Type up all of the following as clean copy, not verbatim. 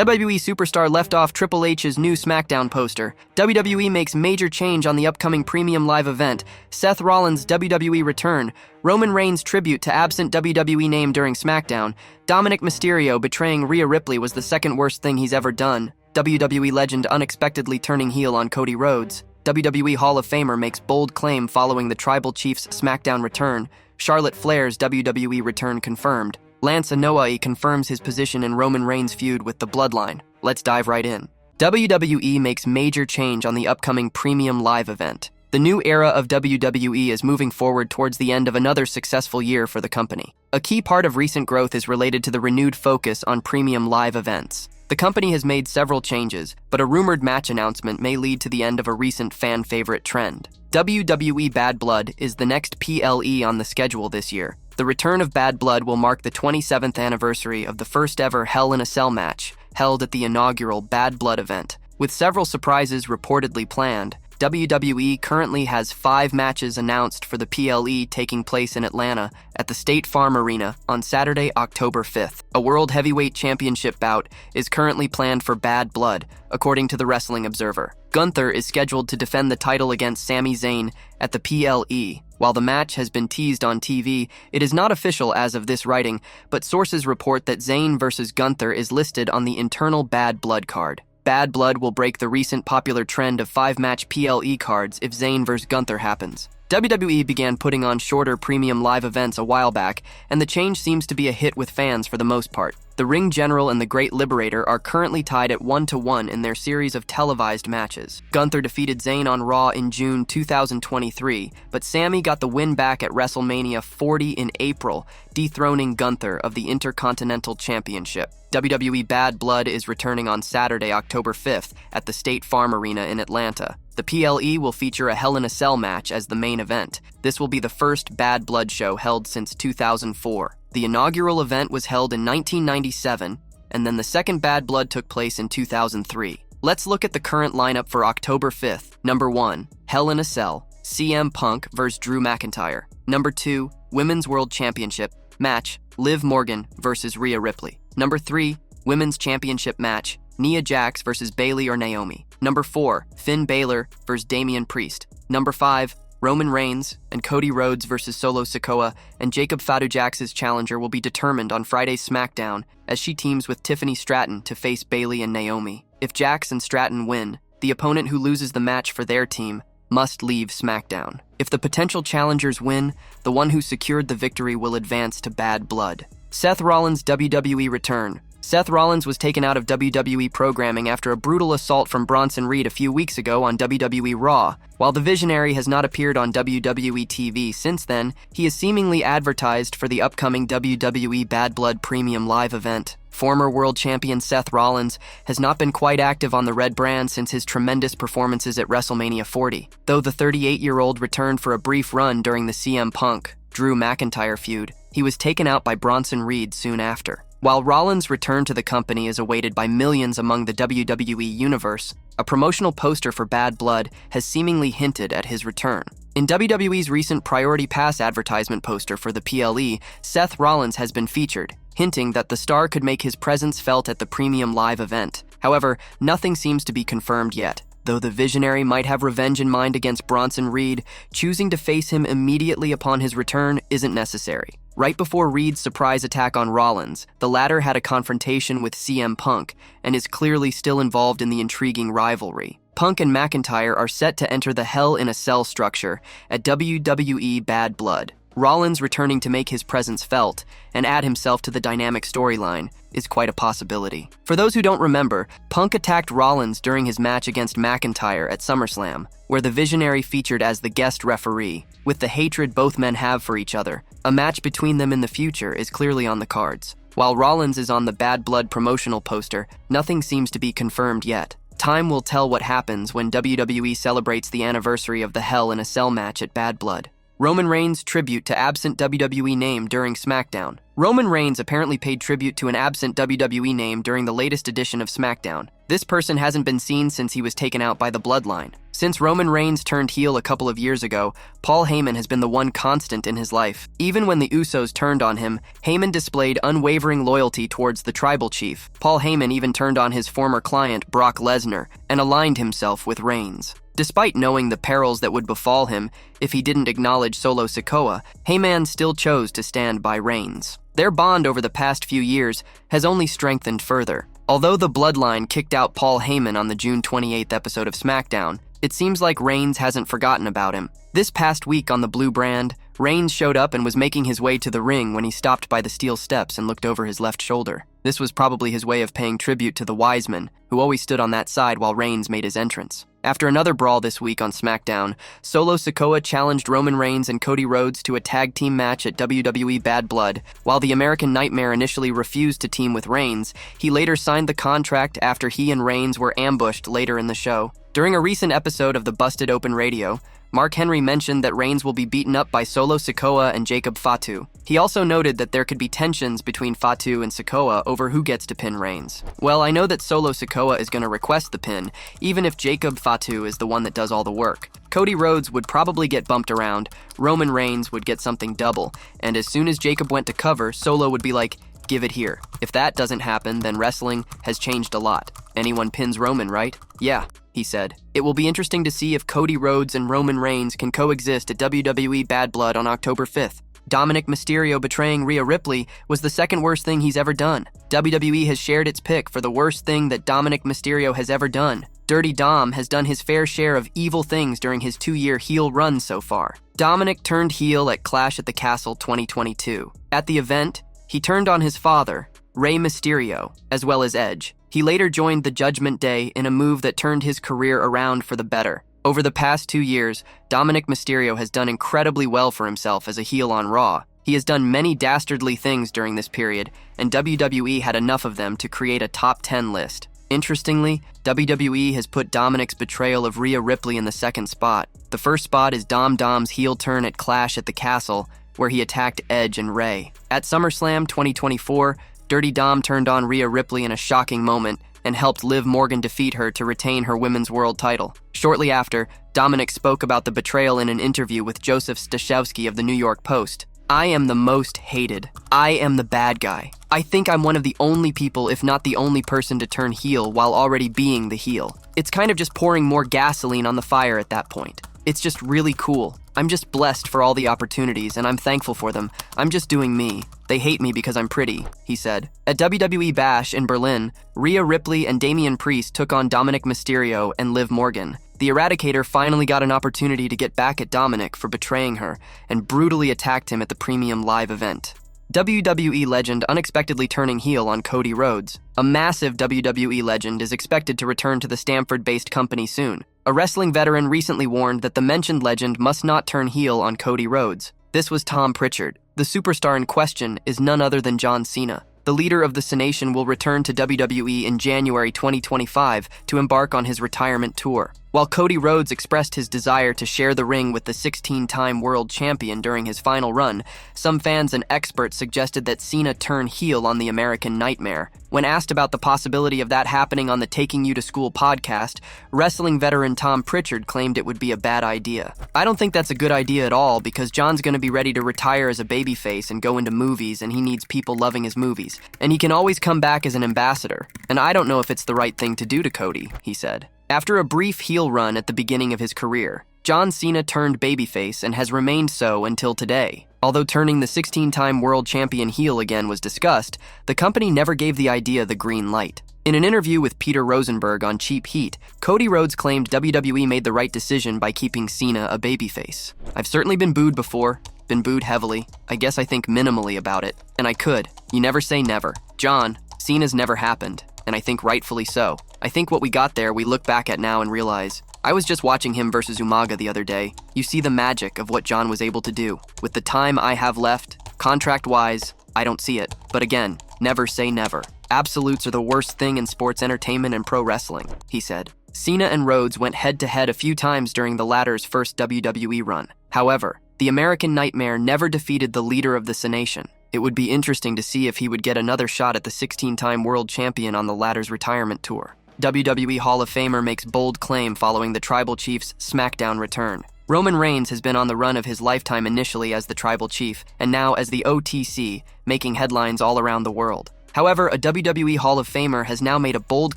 WWE Superstar left off Triple H's new SmackDown poster. WWE makes major change on the upcoming premium live event. Seth Rollins WWE return. Roman Reigns tribute to absent WWE name during SmackDown. Dominic Mysterio betraying Rhea Ripley was the second worst thing he's ever done. WWE legend unexpectedly turning heel on Cody Rhodes. WWE Hall of Famer makes bold claim following the Tribal Chiefs Smackdown return. Charlotte Flair's WWE return confirmed. Anoa'i confirms his position in Roman Reigns' feud with the Bloodline. Let's dive right in. WWE makes major change on the upcoming premium live event. The new era of WWE is moving forward towards the end of another successful year for the company. A key part of recent growth is related to the renewed focus on premium live events. The company has made several changes, but a rumored match announcement may lead to the end of a recent fan favorite trend. WWE Bad Blood is the next PLE on the schedule this year. The return of Bad Blood will mark the 27th anniversary of the first ever Hell in a Cell match, held at the inaugural Bad Blood event. With several surprises reportedly planned, WWE currently has 5 matches announced for the PLE taking place in Atlanta at the State Farm Arena on Saturday, October 5th. A World Heavyweight Championship bout is currently planned for Bad Blood, according to the Wrestling Observer. Gunther is scheduled to defend the title against Sami Zayn at the PLE. While the match has been teased on TV, it is not official as of this writing, but sources report that Zayn versus Gunther is listed on the internal Bad Blood card. Bad Blood will break the recent popular trend of 5-match PLE cards if Zayn vs. Gunther happens. WWE began putting on shorter premium live events a while back, and the change seems to be a hit with fans for the most part. The Ring General and the Great Liberator are currently tied at 1-1 in their series of televised matches. Gunther defeated Zayn on Raw in June 2023, but Sami got the win back at WrestleMania 40 in April, dethroning Gunther of the Intercontinental Championship. WWE Bad Blood is returning on Saturday, October 5th at the State Farm Arena in Atlanta. The PLE will feature a Hell in a Cell match as the main event. This will be the first Bad Blood show held since 2004. The inaugural event was held in 1997, and then the second Bad Blood took place in 2003. Let's look at the current lineup for October 5th. Number 1, Hell in a Cell, CM Punk vs. Drew McIntyre. Number 2, Women's World Championship match, Liv Morgan vs. Rhea Ripley. Number 3, Women's Championship match, Nia Jax vs. Bayley or Naomi. Number 4, Finn Balor vs. Damian Priest. Number 5, Roman Reigns and Cody Rhodes vs. Solo Sikoa and Jacob Fatu Jax's challenger will be determined on Friday's SmackDown as she teams with Tiffany Stratton to face Bayley and Naomi. If Jax and Stratton win, the opponent who loses the match for their team must leave SmackDown. If the potential challengers win, the one who secured the victory will advance to Bad Blood. Seth Rollins WWE return. Seth Rollins was taken out of WWE programming after a brutal assault from Bronson Reed a few weeks ago on WWE Raw. While the Visionary has not appeared on WWE TV since then, he is seemingly advertised for the upcoming WWE Bad Blood Premium Live event. Former world champion Seth Rollins has not been quite active on the red brand since his tremendous performances at WrestleMania 40, though the 38-year-old returned for a brief run during the CM Punk Drew McIntyre feud. He was taken out by Bronson Reed soon after. While Rollins' return to the company is awaited by millions among the WWE universe, a promotional poster for Bad Blood has seemingly hinted at his return. In WWE's recent Priority Pass advertisement poster for the PLE, Seth Rollins has been featured, hinting that the star could make his presence felt at the premium live event. However, nothing seems to be confirmed yet. Though the Visionary might have revenge in mind against Bronson Reed, choosing to face him immediately upon his return isn't necessary. Right before Reed's surprise attack on Rollins, the latter had a confrontation with CM Punk and is clearly still involved in the intriguing rivalry. Punk and McIntyre are set to enter the Hell in a Cell structure at WWE Bad Blood. Rollins returning to make his presence felt and add himself to the dynamic storyline is quite a possibility. For those who don't remember, Punk attacked Rollins during his match against McIntyre at SummerSlam, where the Visionary featured as the guest referee. With the hatred both men have for each other, a match between them in the future is clearly on the cards. While Rollins is on the Bad Blood promotional poster, nothing seems to be confirmed yet. Time will tell what happens when WWE celebrates the anniversary of the Hell in a Cell match at Bad Blood. Roman Reigns' tribute to absent WWE name during SmackDown. Roman Reigns apparently paid tribute to an absent WWE name during the latest edition of SmackDown. This person hasn't been seen since he was taken out by the Bloodline. Since Roman Reigns turned heel a couple of years ago, Paul Heyman has been the one constant in his life. Even when the Usos turned on him, Heyman displayed unwavering loyalty towards the Tribal Chief. Paul Heyman even turned on his former client, Brock Lesnar, and aligned himself with Reigns. Despite knowing the perils that would befall him if he didn't acknowledge Solo Sikoa, Heyman still chose to stand by Reigns. Their bond over the past few years has only strengthened further. Although the Bloodline kicked out Paul Heyman on the June 28th episode of SmackDown, it seems like Reigns hasn't forgotten about him. This past week on the Blue brand, Reigns showed up and was making his way to the ring when he stopped by the steel steps and looked over his left shoulder. This was probably his way of paying tribute to the wise men, who always stood on that side while Reigns made his entrance. After another brawl this week on SmackDown, Solo Sikoa challenged Roman Reigns and Cody Rhodes to a tag team match at WWE Bad Blood. While the American Nightmare initially refused to team with Reigns, he later signed the contract after he and Reigns were ambushed later in the show. During a recent episode of the Busted Open Radio, Mark Henry mentioned that Reigns will be beaten up by Solo Sikoa and Jacob Fatu. He also noted that there could be tensions between Fatu and Sikoa over who gets to pin Reigns. Well, I know that Solo Sikoa is going to request the pin, even if Jacob Fatu is the one that does all the work. Cody Rhodes would probably get bumped around, Roman Reigns would get something double, and as soon as Jacob went to cover, Solo would be like, "Give it here." If that doesn't happen, then wrestling has changed a lot. Anyone pins Roman, right? Yeah, he said. It will be interesting to see if Cody Rhodes and Roman Reigns can coexist at WWE Bad Blood on October 5th. Dominic Mysterio betraying Rhea Ripley was the second worst thing he's ever done. WWE has shared its pick for the worst thing that Dominik Mysterio has ever done. Dirty Dom has done his fair share of evil things during his 2-year heel run so far. Dominic turned heel at Clash at the Castle 2022. At the event, he turned on his father, Rey Mysterio, as well as Edge. He later joined the Judgment Day in a move that turned his career around for the better. Over the past 2 years, Dominic Mysterio has done incredibly well for himself as a heel on Raw. He has done many dastardly things during this period, and WWE had enough of them to create a top 10 list. Interestingly, WWE has put Dominic's betrayal of Rhea Ripley in the second spot. The first spot is Dom's heel turn at Clash at the Castle, where he attacked Edge and Rey. At SummerSlam 2024, Dirty Dom turned on Rhea Ripley in a shocking moment and helped Liv Morgan defeat her to retain her Women's World title. Shortly after, Dominic spoke about the betrayal in an interview with Joseph Stashowski of the New York Post. "I am the most hated. I am the bad guy. I think I'm one of the only people, if not the only person, to turn heel while already being the heel. It's kind of just pouring more gasoline on the fire at that point. It's just really cool. I'm just blessed for all the opportunities, and I'm thankful for them. I'm just doing me. They hate me because I'm pretty," he said. At WWE Bash in Berlin, Rhea Ripley and Damian Priest took on Dominik Mysterio and Liv Morgan. The Eradicator finally got an opportunity to get back at Dominic for betraying her and brutally attacked him at the premium live event. WWE legend unexpectedly turning heel on Cody Rhodes. A massive WWE legend is expected to return to the Stamford-based company soon. A wrestling veteran recently warned that the mentioned legend must not turn heel on Cody Rhodes. This was Tom Pritchard. The superstar in question is none other than John Cena. The leader of the Cenation will return to WWE in January 2025 to embark on his retirement tour. While Cody Rhodes expressed his desire to share the ring with the 16-time world champion during his final run, some fans and experts suggested that Cena turn heel on the American Nightmare. When asked about the possibility of that happening on the Taking You to School podcast, wrestling veteran Tom Pritchard claimed it would be a bad idea. "I don't think that's a good idea at all because John's going to be ready to retire as a babyface and go into movies, and he needs people loving his movies. And he can always come back as an ambassador. And I don't know if it's the right thing to do to Cody," he said. After a brief heel run at the beginning of his career, John Cena turned babyface and has remained so until today. Although turning the 16-time world champion heel again was discussed, the company never gave the idea the green light. In an interview with Peter Rosenberg on Cheap Heat, Cody Rhodes claimed WWE made the right decision by keeping Cena a babyface. "I've certainly been booed before, been booed heavily. I guess I think minimally about it. And I could. You never say never. John, Cena's never happened. And I think rightfully so. I think what we got there we look back at now and realize, I was just watching him versus Umaga the other day. You see the magic of what John was able to do. With the time I have left, contract-wise, I don't see it. But again, never say never. Absolutes are the worst thing in sports entertainment and pro wrestling," he said. Cena and Rhodes went head-to-head a few times during the latter's first WWE run. However, the American Nightmare never defeated the leader of the Cenation. It would be interesting to see if he would get another shot at the 16-time world champion on the latter's retirement tour. WWE Hall of Famer makes bold claim following the Tribal Chiefs Smackdown return. Roman Reigns has been on the run of his lifetime, initially as the Tribal Chief and now as the OTC, making headlines all around the world. However, a WWE Hall of Famer has now made a bold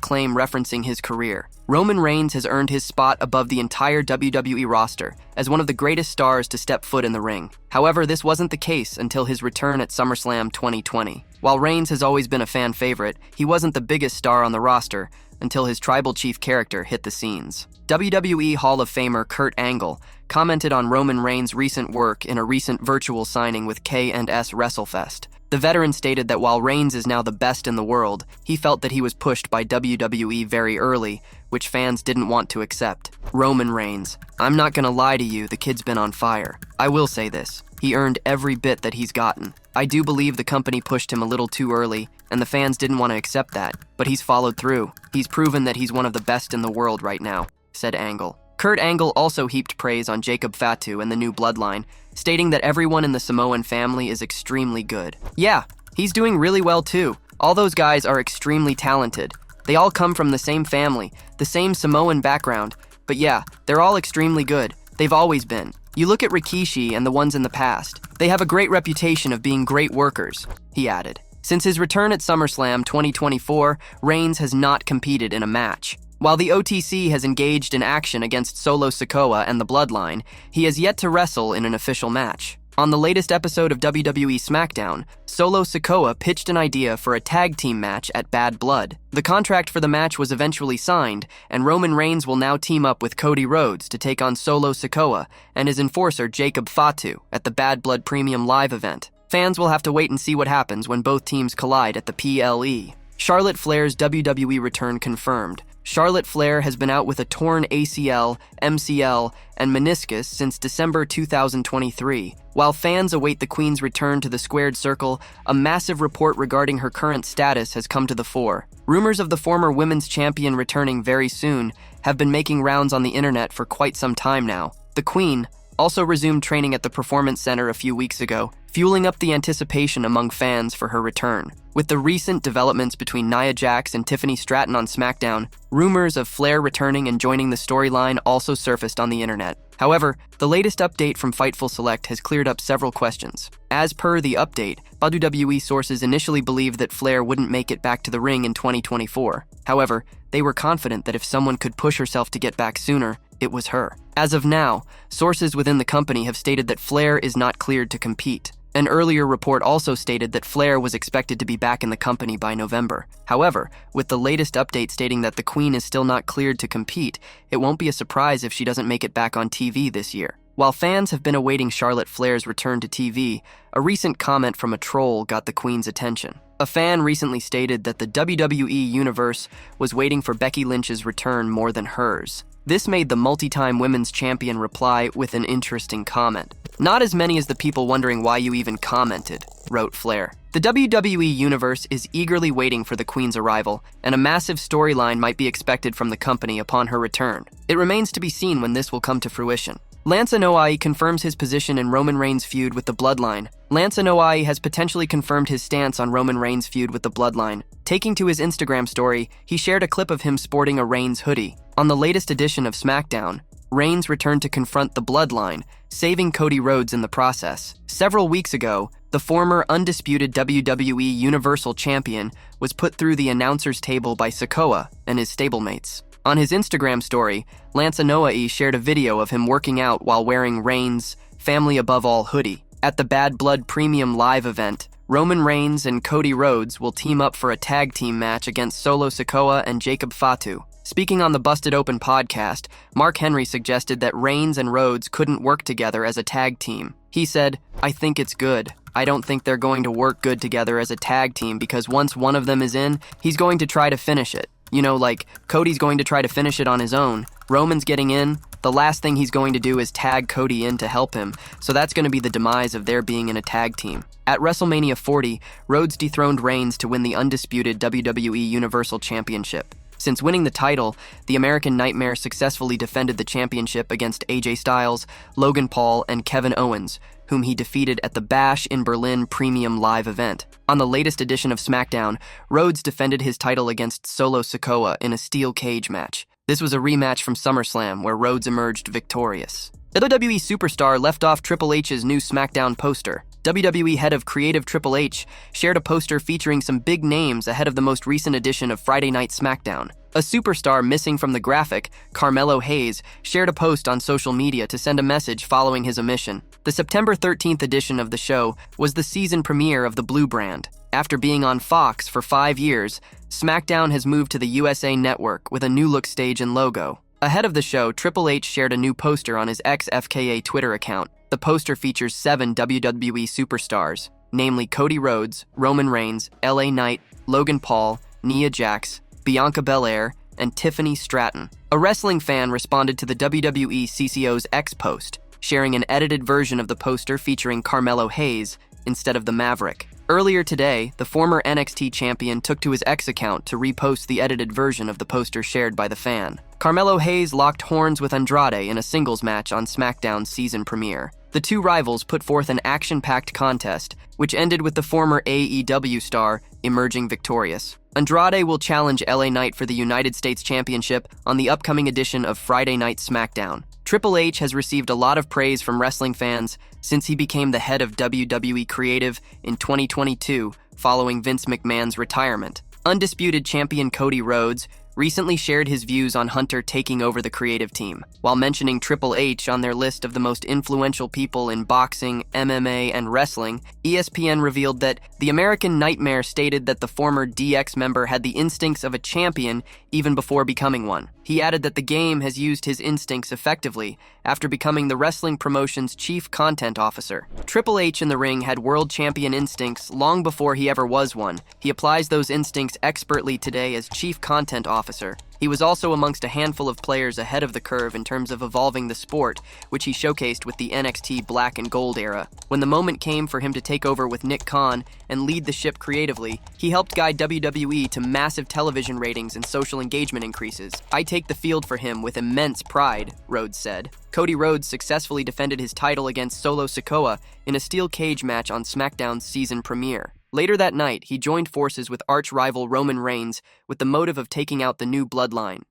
claim referencing his career. Roman Reigns has earned his spot above the entire WWE roster as one of the greatest stars to step foot in the ring. However, this wasn't the case until his return at SummerSlam 2020. While Reigns has always been a fan favorite, he wasn't the biggest star on the roster until his Tribal Chief character hit the scenes. WWE Hall of Famer Kurt Angle commented on Roman Reigns' recent work in a recent virtual signing with K&S WrestleFest. The veteran stated that while Reigns is now the best in the world, he felt that he was pushed by WWE very early, which fans didn't want to accept. Roman Reigns: "I'm not gonna lie to you, the kid's been on fire. I will say this, he earned every bit that he's gotten. I do believe the company pushed him a little too early, and the fans didn't want to accept that, but he's followed through. He's proven that he's one of the best in the world right now," said Angle. Kurt Angle also heaped praise on Jacob Fatu and the new Bloodline, stating that everyone in the Samoan family is extremely good. "Yeah, he's doing really well too. All those guys are extremely talented. They all come from the same family, the same Samoan background, but yeah, they're all extremely good. They've always been. You look at Rikishi and the ones in the past. They have a great reputation of being great workers," he added. Since his return at SummerSlam 2024, Reigns has not competed in a match. While the OTC has engaged in action against Solo Sikoa and the Bloodline, he has yet to wrestle in an official match. On the latest episode of WWE Smackdown, Solo Sikoa pitched an idea for a tag team match at Bad Blood. The contract for the match was eventually signed, and Roman Reigns will now team up with Cody Rhodes to take on Solo Sikoa and his enforcer Jacob Fatu at the Bad Blood Premium Live event. Fans will have to wait and see what happens when both teams collide at the PLE. Charlotte Flair's WWE return confirmed. Charlotte Flair has been out with a torn ACL, MCL, and meniscus since December 2023. While fans await the Queen's return to the squared circle, a massive report regarding her current status has come to the fore. Rumors of the former women's champion returning very soon have been making rounds on the internet for quite some time now. The Queen also resumed training at the Performance Center a few weeks ago, fueling up the anticipation among fans for her return. With the recent developments between Nia Jax and Tiffany Stratton on SmackDown, rumors of Flair returning and joining the storyline also surfaced on the internet. However, the latest update from Fightful Select has cleared up several questions. As per the update, WWE sources initially believed that Flair wouldn't make it back to the ring in 2024. However, they were confident that if someone could push herself to get back sooner, it was her. As of now, sources within the company have stated that Flair is not cleared to compete. An earlier report also stated that Flair was expected to be back in the company by November. However, with the latest update stating that the Queen is still not cleared to compete, it won't be a surprise if she doesn't make it back on TV this year. While fans have been awaiting Charlotte Flair's return to TV, a recent comment from a troll got the Queen's attention. A fan recently stated that the WWE Universe was waiting for Becky Lynch's return more than hers. This made the multi-time women's champion reply with an interesting comment. "Not as many as the people wondering why you even commented," wrote Flair. The WWE Universe is eagerly waiting for the Queen's arrival, and a massive storyline might be expected from the company upon her return. It remains to be seen when this will come to fruition. Lance Anoa'i confirms his position in Roman Reigns' feud with the Bloodline. Lance Anoa'i has potentially confirmed his stance on Roman Reigns' feud with the Bloodline. Taking to his Instagram story, he shared a clip of him sporting a Reigns hoodie. On the latest edition of SmackDown, Reigns returned to confront the Bloodline, saving Cody Rhodes in the process. Several weeks ago, the former undisputed WWE Universal Champion was put through the announcer's table by Sikoa and his stablemates. On his Instagram story, Lance Anoa'i shared a video of him working out while wearing Reigns' Family Above All hoodie. At the Bad Blood Premium Live event, Roman Reigns and Cody Rhodes will team up for a tag team match against Solo Sikoa and Jacob Fatu. Speaking on the Busted Open podcast, Mark Henry suggested that Reigns and Rhodes couldn't work together as a tag team. He said, "I think it's good. I don't think they're going to work good together as a tag team because once one of them is in, he's going to try to finish it. You know, like, Cody's going to try to finish it on his own. Roman's getting in. The last thing he's going to do is tag Cody in to help him, so that's going to be the demise of their being in a tag team." At WrestleMania 40, Rhodes dethroned Reigns to win the undisputed WWE Universal Championship. Since winning the title, the American Nightmare successfully defended the championship against AJ Styles, Logan Paul, and Kevin Owens, whom he defeated at the Bash in Berlin premium live event. On the latest edition of SmackDown, Rhodes defended his title against Solo Sikoa in a steel cage match. This was a rematch from SummerSlam, where Rhodes emerged victorious. WWE Superstar left off Triple H's new SmackDown poster. WWE head of creative Triple H shared a poster featuring some big names ahead of the most recent edition of Friday Night SmackDown. A superstar missing from the graphic, Carmelo Hayes, shared a post on social media to send a message following his omission. The September 13th edition of the show was the season premiere of the Blue brand. After being on Fox for 5 years, SmackDown has moved to the USA Network with a new look stage and logo. Ahead of the show, Triple H shared a new poster on his ex-FKA Twitter account. The poster features 7 WWE superstars, namely Cody Rhodes, Roman Reigns, LA Knight, Logan Paul, Nia Jax, Bianca Belair, and Tiffany Stratton. A wrestling fan responded to the WWE CCO's X post, sharing an edited version of the poster featuring Carmelo Hayes instead of the Maverick. Earlier today, the former NXT champion took to his X account to repost the edited version of the poster shared by the fan. Carmelo Hayes locked horns with Andrade in a singles match on SmackDown's season premiere. The two rivals put forth an action-packed contest, which ended with the former AEW star emerging victorious. Andrade will challenge LA Knight for the United States Championship on the upcoming edition of Friday Night SmackDown. Triple H has received a lot of praise from wrestling fans since he became the head of WWE Creative in 2022 following Vince McMahon's retirement. Undisputed champion Cody Rhodes recently shared his views on Hunter taking over the creative team. While mentioning Triple H on their list of the most influential people in boxing, MMA, and wrestling, ESPN revealed that the American Nightmare stated that the former DX member had the instincts of a champion even before becoming one. He added that the game has used his instincts effectively after becoming the wrestling promotion's chief content officer. Triple H in the ring had world champion instincts long before he ever was one. He applies those instincts expertly today as chief content officer. He was also amongst a handful of players ahead of the curve in terms of evolving the sport, which he showcased with the NXT Black and Gold era. When the moment came for him to take over with Nick Khan and lead the ship creatively, he helped guide WWE to massive television ratings and social engagement increases. "I take the field for him with immense pride," Rhodes said. Cody Rhodes successfully defended his title against Solo Sikoa in a steel cage match on SmackDown's season premiere. Later that night, he joined forces with arch-rival Roman Reigns with the motive of taking out the new Bloodline.